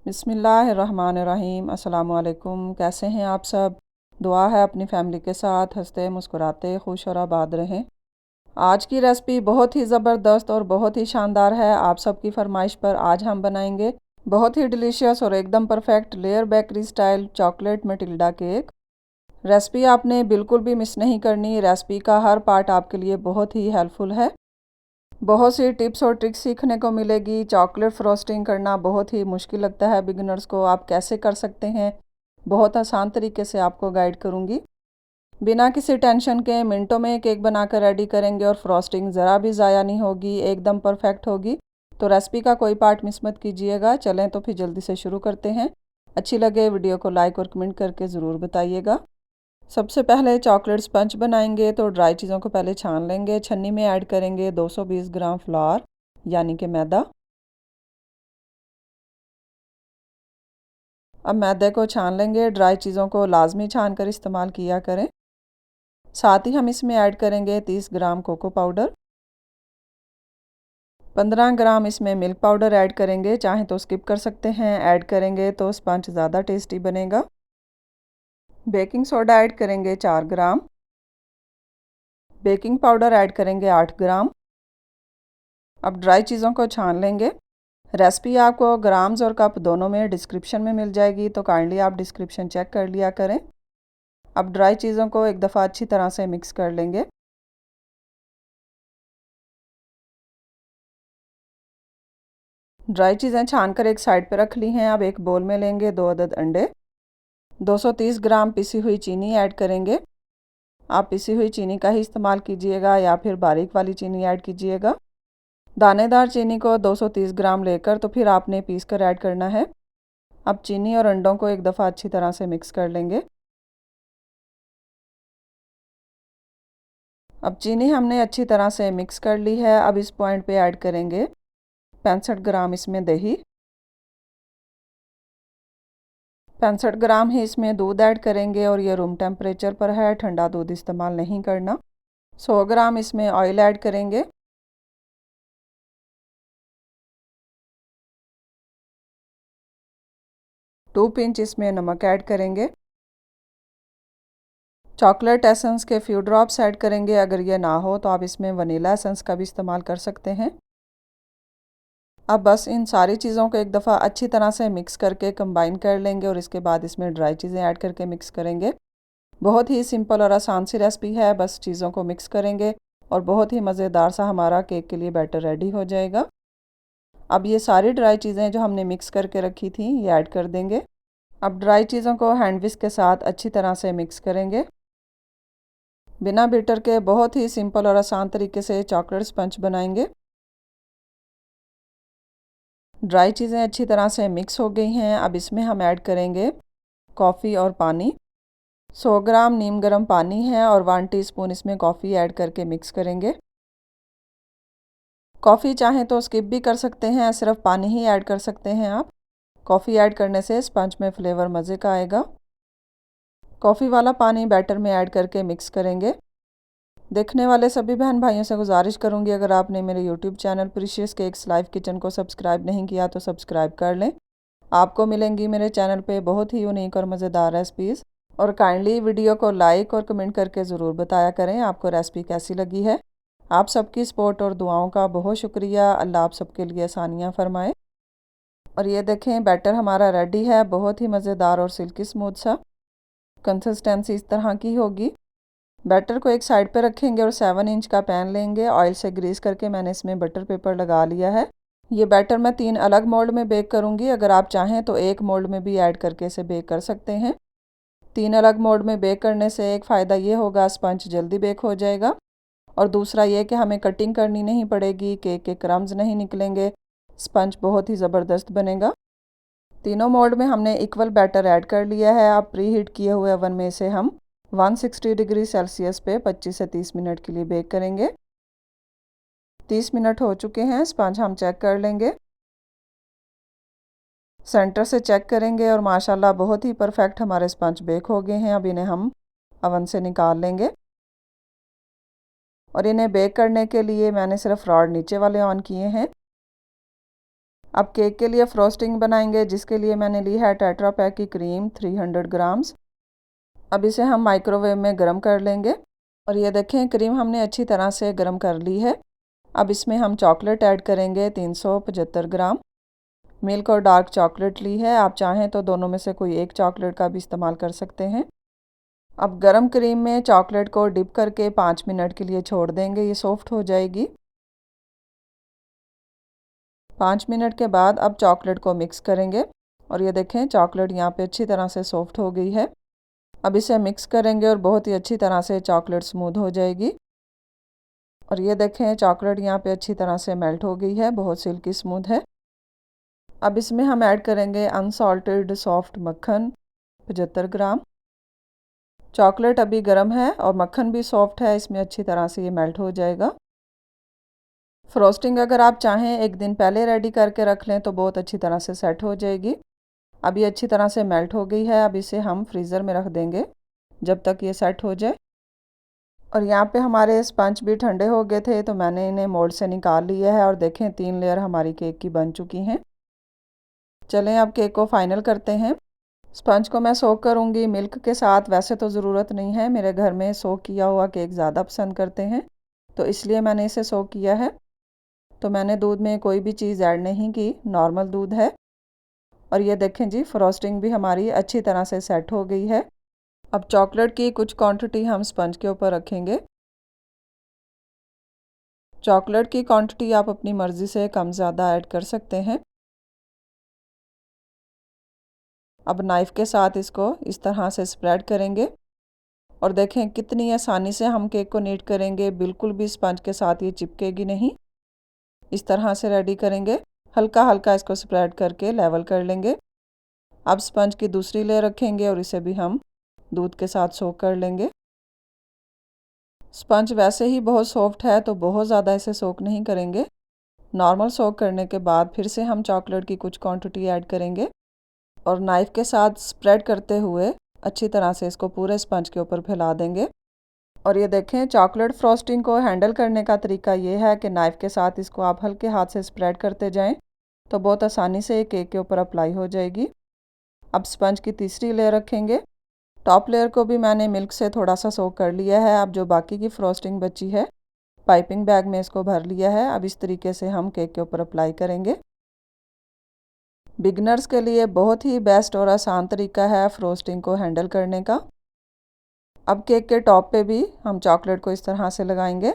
बिस्मिल्लाहिर्रहमानिर्रहीम। अस्सलाम वालेकुम। कैसे हैं आप सब? दुआ है अपनी फैमिली के साथ हंसते मुस्कुराते खुश और आबाद रहें। आज की रेसिपी बहुत ही ज़बरदस्त और बहुत ही शानदार है। आप सबकी फरमाइश पर आज हम बनाएंगे बहुत ही डिलीशियस और एकदम perfect layer bakery style chocolate Matilda cake. Recipe आपने बिल्कुल भी मिस नहीं करनी। रेसिपी का हर पार्ट आपके लिए बहुत ही हेल्पफुल है। बहुत सी टिप्स और ट्रिक्स सीखने को मिलेगी। चॉकलेट फ्रोस्टिंग करना बहुत ही मुश्किल लगता है बिगिनर्स को, आप कैसे कर सकते हैं, बहुत आसान तरीके से आपको गाइड करूंगी। बिना किसी टेंशन के मिनटों में केक बनाकर रेडी करेंगे और फ्रोस्टिंग ज़रा भी ज़ाया नहीं होगी, एकदम परफेक्ट होगी। तो रेसिपी का कोई पार्ट मिस मत कीजिएगा। चलें तो फिर जल्दी से शुरू करते हैं। अच्छी लगे वीडियो को लाइक और कमेंट करके ज़रूर बताइएगा। सबसे पहले चॉकलेट स्पंज बनाएंगे तो ड्राई चीज़ों को पहले छान लेंगे। छन्नी में ऐड करेंगे 220 ग्राम फ्लावर यानी कि मैदा। अब मैदे को छान लेंगे। ड्राई चीज़ों को लाजमी छान कर इस्तेमाल किया करें। साथ ही हम इसमें ऐड करेंगे 30 ग्राम कोको पाउडर, 15 ग्राम इसमें मिल्क पाउडर ऐड करेंगे। चाहें तो स्किप कर सकते हैं, ऐड करेंगे तो स्पंज ज़्यादा टेस्टी बनेगा। बेकिंग सोडा ऐड करेंगे 4 ग्राम, बेकिंग पाउडर ऐड करेंगे 8 ग्राम। अब ड्राई चीज़ों को छान लेंगे। रेसिपी आपको ग्राम्स और कप दोनों में डिस्क्रिप्शन में मिल जाएगी, तो काइंडली आप डिस्क्रिप्शन चेक कर लिया करें। अब ड्राई चीज़ों को एक दफ़ा अच्छी तरह से मिक्स कर लेंगे। ड्राई चीज़ें छान कर एक साइड पर रख ली हैं। अब एक बोल में लेंगे 2 अदद अंडे, 230 ग्राम पिसी हुई चीनी ऐड करेंगे। आप पिसी हुई चीनी का ही इस्तेमाल कीजिएगा या फिर बारीक वाली चीनी ऐड कीजिएगा। दानेदार चीनी को 230 ग्राम लेकर तो फिर आपने पीस कर ऐड करना है। अब चीनी और अंडों को एक दफ़ा अच्छी तरह से मिक्स कर लेंगे। अब चीनी हमने अच्छी तरह से मिक्स कर ली है। अब इस पॉइंट पे ऐड करेंगे 65 ग्राम इसमें दही, 65 ग्राम ही इसमें दूध ऐड करेंगे और ये रूम टेम्परेचर पर है, ठंडा दूध इस्तेमाल नहीं करना। 100 ग्राम इसमें ऑयल ऐड करेंगे। 2 पिंच इसमें नमक ऐड करेंगे। चॉकलेट एसेंस के फ्यू ड्रॉप्स ऐड करेंगे। अगर ये ना हो तो आप इसमें वनीला एसेंस का भी इस्तेमाल कर सकते हैं। अब बस इन सारी चीज़ों को एक दफ़ा अच्छी तरह से मिक्स करके कंबाइन कर लेंगे और इसके बाद इसमें ड्राई चीज़ें ऐड करके मिक्स करेंगे। बहुत ही सिंपल और आसान सी रेसिपी है। बस चीज़ों को मिक्स करेंगे और बहुत ही मज़ेदार सा हमारा केक के लिए बैटर रेडी हो जाएगा। अब ये सारी ड्राई चीज़ें जो हमने मिक्स करके रखी थी ये ऐड कर देंगे। अब ड्राई चीज़ों को हैंड विस्क के साथ अच्छी तरह से मिक्स करेंगे। बिना बीटर के बहुत ही सिंपल और आसान तरीके से चॉकलेट स्पंज बनाएंगे। ड्राई चीज़ें अच्छी तरह से मिक्स हो गई हैं। अब इसमें हम ऐड करेंगे कॉफ़ी और पानी। 100 ग्राम नीम गर्म पानी है और 1 टीस्पून इसमें कॉफ़ी ऐड करके मिक्स करेंगे। कॉफ़ी चाहें तो स्किप भी कर सकते हैं, सिर्फ पानी ही ऐड कर सकते हैं आप। कॉफ़ी ऐड करने से स्पंज में फ्लेवर मज़े का आएगा। कॉफ़ी वाला पानी बैटर में ऐड करके मिक्स करेंगे। देखने वाले सभी बहन भाइयों से गुजारिश करूंगी, अगर आपने मेरे YouTube channel precious cakes live kitchen को सब्सक्राइब नहीं किया तो सब्सक्राइब कर लें। आपको मिलेंगी मेरे चैनल पे बहुत ही यूनिक और मज़ेदार रेसिपीज़। और काइंडली वीडियो को लाइक और कमेंट करके ज़रूर बताया करें आपको रेसिपी कैसी लगी है। आप सबकी सपोर्ट और दुआओं का बहुत शुक्रिया। अल्लाह आप सबके लिए आसानियाँ फरमाए। और ये देखें बैटर हमारा रेडी है, बहुत ही मज़ेदार और सिल्की स्मूथ सा। कंसिस्टेंसी इस तरह की होगी। बैटर को एक साइड पे रखेंगे और 7 इंच का पैन लेंगे। ऑयल से ग्रीस करके मैंने इसमें बटर पेपर लगा लिया है। ये बैटर मैं 3 अलग मोल्ड में बेक करूँगी। अगर आप चाहें तो एक मोल्ड में भी ऐड करके इसे बेक कर सकते हैं। 3 अलग मोल्ड में बेक करने से एक फ़ायदा ये होगा स्पंज जल्दी बेक हो जाएगा, और दूसरा ये कि हमें कटिंग करनी नहीं पड़ेगी, केक के क्रम्स नहीं निकलेंगे, स्पंज बहुत ही ज़बरदस्त बनेगा। तीनों मोल्ड में हमने इक्वल बैटर ऐड कर लिया है। अब प्री हीट किए हुए ओवन में से हम 160 डिग्री सेल्सियस पे 25 से 30 मिनट के लिए बेक करेंगे। 30 मिनट हो चुके हैं। स्पंज हम चेक कर लेंगे, सेंटर से चेक करेंगे और माशाल्लाह बहुत ही परफेक्ट हमारे स्पंज बेक हो गए हैं। अब इन्हें हम ओवन से निकाल लेंगे। और इन्हें बेक करने के लिए मैंने सिर्फ रॉड नीचे वाले ऑन किए हैं। अब केक के लिए फ्रोस्टिंग बनाएंगे, जिसके लिए मैंने ली है टेट्रा पैक की क्रीम 300 ग्राम्स। अब इसे हम माइक्रोवेव में गर्म कर लेंगे। और ये देखें क्रीम हमने अच्छी तरह से गर्म कर ली है। अब इसमें हम चॉकलेट ऐड करेंगे 375 ग्राम। मिल्क और डार्क चॉकलेट ली है, आप चाहें तो दोनों में से कोई एक चॉकलेट का भी इस्तेमाल कर सकते हैं। अब गरम क्रीम में चॉकलेट को डिप करके 5 मिनट के लिए छोड़ देंगे, ये सॉफ्ट हो जाएगी। 5 मिनट के बाद अब चॉकलेट को मिक्स करेंगे और ये देखें चॉकलेट यहाँ पे अच्छी तरह से सॉफ्ट हो गई है। अब इसे मिक्स करेंगे और बहुत ही अच्छी तरह से चॉकलेट स्मूथ हो जाएगी। और ये देखें चॉकलेट यहाँ पे अच्छी तरह से मेल्ट हो गई है, बहुत सिल्की स्मूथ है। अब इसमें हम ऐड करेंगे अनसॉल्टेड सॉफ्ट मक्खन 75 ग्राम। चॉकलेट अभी गर्म है और मक्खन भी सॉफ्ट है, इसमें अच्छी तरह से ये मेल्ट हो जाएगा। फ्रोस्टिंग अगर आप चाहें एक दिन पहले रेडी करके रख लें तो बहुत अच्छी तरह से सेट हो जाएगी। अब ये अच्छी तरह से मेल्ट हो गई है। अब इसे हम फ्रीज़र में रख देंगे जब तक ये सेट हो जाए। और यहाँ पे हमारे स्पंज भी ठंडे हो गए थे तो मैंने इन्हें मोल्ड से निकाल लिया है और देखें 3 लेयर हमारी केक की बन चुकी हैं। चलें अब केक को फाइनल करते हैं। स्पंज को मैं सोक करूँगी मिल्क के साथ, वैसे तो ज़रूरत नहीं है, मेरे घर में सोक किया हुआ केक ज़्यादा पसंद करते हैं तो इसलिए मैंने इसे सोक किया है। तो मैंने दूध में कोई भी चीज़ ऐड नहीं की, नॉर्मल दूध है। और ये देखें जी फ्रोस्टिंग भी हमारी अच्छी तरह से सेट हो गई है। अब चॉकलेट की कुछ क्वांटिटी हम स्पंज के ऊपर रखेंगे। चॉकलेट की क्वांटिटी आप अपनी मर्ज़ी से कम ज़्यादा ऐड कर सकते हैं। अब नाइफ़ के साथ इसको इस तरह से स्प्रेड करेंगे और देखें कितनी आसानी से हम केक को नीट करेंगे, बिल्कुल भी स्पंज के साथ ये चिपकेगी नहीं। इस तरह से रेडी करेंगे, हल्का हल्का इसको स्प्रेड करके लेवल कर लेंगे। अब स्पंज की दूसरी लेयर रखेंगे और इसे भी हम दूध के साथ सोक कर लेंगे। स्पंज वैसे ही बहुत सॉफ्ट है तो बहुत ज़्यादा इसे सोक नहीं करेंगे। नॉर्मल सोक करने के बाद फिर से हम चॉकलेट की कुछ क्वांटिटी ऐड करेंगे और नाइफ़ के साथ स्प्रेड करते हुए अच्छी तरह से इसको पूरे स्पंज के ऊपर फैला देंगे। और ये देखें चॉकलेट फ्रोस्टिंग को हैंडल करने का तरीका ये है कि नाइफ़ के साथ इसको आप हल्के हाथ से स्प्रेड करते जाएं तो बहुत आसानी से ये केक के ऊपर अप्लाई हो जाएगी। अब स्पंज की तीसरी लेयर रखेंगे। टॉप लेयर को भी मैंने मिल्क से थोड़ा सा सोक कर लिया है। अब जो बाकी की फ्रोस्टिंग बची है पाइपिंग बैग में इसको भर लिया है। अब इस तरीके से हम केक के ऊपर अप्लाई करेंगे। बिगनर्स के लिए बहुत ही बेस्ट और आसान तरीका है फ्रोस्टिंग को हैंडल करने का। अब केक के टॉप पे भी हम चॉकलेट को इस तरह से लगाएंगे।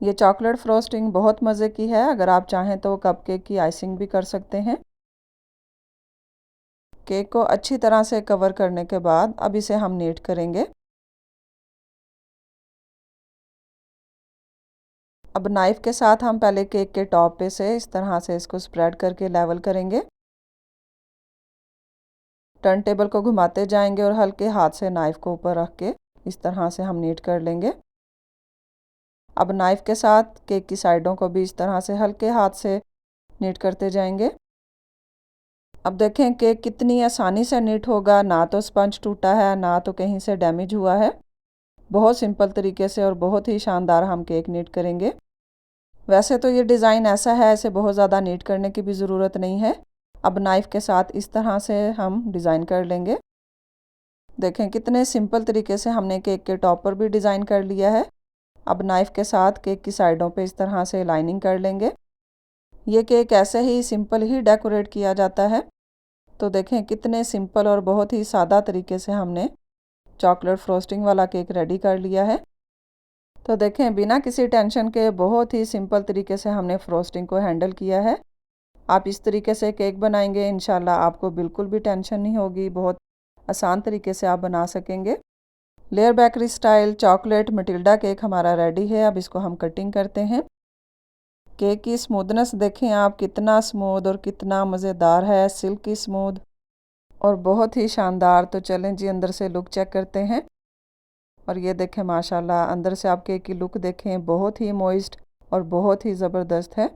ये चॉकलेट फ्रोस्टिंग बहुत मज़े की है, अगर आप चाहें तो कपकेक की आइसिंग भी कर सकते हैं। केक को अच्छी तरह से कवर करने के बाद अब इसे हम नीट करेंगे। अब नाइफ़ के साथ हम पहले केक के टॉप पे से इस तरह से इसको स्प्रेड करके लेवल करेंगे। टर्न टेबल को घुमाते जाएंगे और हल्के हाथ से नाइफ़ को ऊपर रख के इस तरह से हम नीट कर लेंगे। अब नाइफ़ के साथ केक की साइडों को भी इस तरह से हल्के हाथ से नीट करते जाएंगे। अब देखें केक कितनी आसानी से नीट होगा, ना तो स्पंज टूटा है ना तो कहीं से डैमेज हुआ है। बहुत सिंपल तरीके से और बहुत ही शानदार हम केक नीट करेंगे। वैसे तो ये डिज़ाइन ऐसा है, इसे बहुत ज़्यादा नीट करने की भी ज़रूरत नहीं है। अब नाइफ़ के साथ इस तरह से हम डिज़ाइन कर लेंगे। देखें कितने सिंपल तरीके से हमने केक के टॉप पर भी डिज़ाइन कर लिया है। अब नाइफ़ के साथ केक की साइडों पे इस तरह से लाइनिंग कर लेंगे। ये केक ऐसे ही सिंपल ही डेकोरेट किया जाता है। तो देखें कितने सिंपल और बहुत ही सादा तरीके से हमने चॉकलेट फ्रोस्टिंग वाला केक रेडी कर लिया है। तो देखें बिना किसी टेंशन के बहुत ही सिंपल तरीके से हमने फ्रोस्टिंग को हैंडल किया है। आप इस तरीके से केक बनाएंगे इंशाल्लाह आपको बिल्कुल भी टेंशन नहीं होगी, बहुत आसान तरीके से आप बना सकेंगे। Layer bakery style chocolate Matilda cake हमारा रेडी है। अब इसको हम कटिंग करते हैं। केक की स्मूथनेस देखें आप, कितना स्मूथ और कितना मज़ेदार है, सिल्की स्मूथ और बहुत ही शानदार। तो चलें जी अंदर से लुक चेक करते हैं। और ये देखें माशाल्लाह अंदर से आप केक की लुक देखें, बहुत ही मॉइस्ट और बहुत ही ज़बरदस्त है।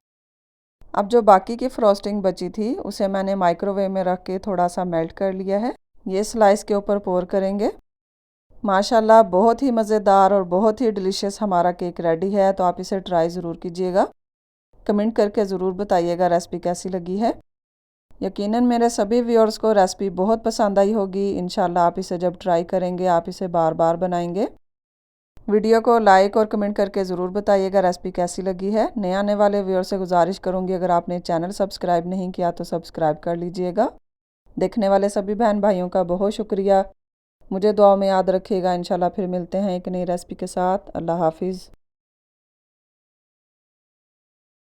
अब जो बाकी की फ्रोस्टिंग बची थी उसे मैंने माइक्रोवेव में रख के थोड़ा सा मेल्ट कर लिया है। ये स्लाइस के ऊपर पोर करेंगे। माशाल्लाह बहुत ही मज़ेदार और बहुत ही डिलीशियस हमारा केक रेडी है। तो आप इसे ट्राई ज़रूर कीजिएगा। कमेंट करके ज़रूर बताइएगा रेसिपी कैसी लगी है। यकीनन मेरे सभी व्यूअर्स को रेसिपी बहुत पसंद आई होगी। इंशाल्लाह आप इसे जब ट्राई करेंगे आप इसे बार बार बनाएंगे। वीडियो को लाइक और कमेंट करके ज़रूर बताइएगा रेसिपी कैसी लगी है। नए आने वाले व्यूअर से गुजारिश करूँगी अगर आपने चैनल सब्सक्राइब नहीं किया तो सब्सक्राइब कर लीजिएगा। देखने वाले सभी बहन भाइयों का बहुत शुक्रिया। मुझे दुआ में याद रखिएगा। इंशाल्लाह फिर मिलते हैं एक नई रेसिपी के साथ। अल्लाह हाफिज़।